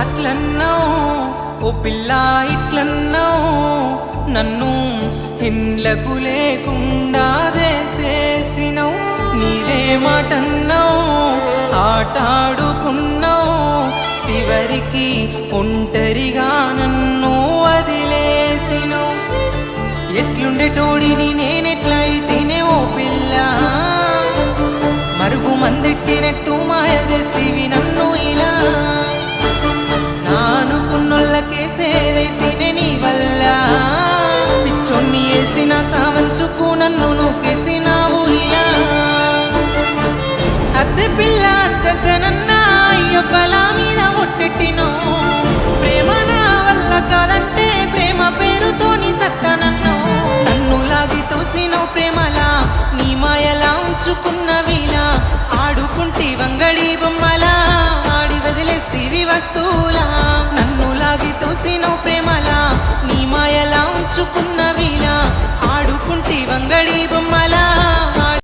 అట్లన్నావు ఓ పిల్ల ఇట్లన్నావు నన్ను ఇండ్లకు లేకుండా చేసేసినవు నీదే మాటన్నావు ఆటాడుకున్నావు చివరికి ఒంటరిగా నన్ను వదిలేసినవు ఎట్లుండేటోడిని నేనెట్లయితేనే ఓ పిల్ల మరుగు మందెట్టినట్టు మాయ చేస్తీవి నన్ను ఇలా నానుకున్నోళ్ళకేసేదైతేనే నీ వల్ల పిచ్చొన్ని వేసిన సావంచుకు నన్ను నూకేసినావు ఇలా అద్దె పిల్ల అద్దెనన్నా అయ్యప్పల మీద ఒట్టెట్టినో ప్రేమ నా వల్ల కాదంటే ప్రేమ పేరుతోని సత్తనన్నో నన్ను లాగి తోసినవు ప్రేమలా నీ మాయలా ఉంచుకున్నవిలా ఆడుకుంటే వంగడి బొమ్మలా ఆడి వదిలేస్తీవి వస్తువులా నన్ను లాగి తోసినవు ప్రేమలా నీ మాయలా ఉంచుకున్నవిలా ఆడుకుంటే వంగడి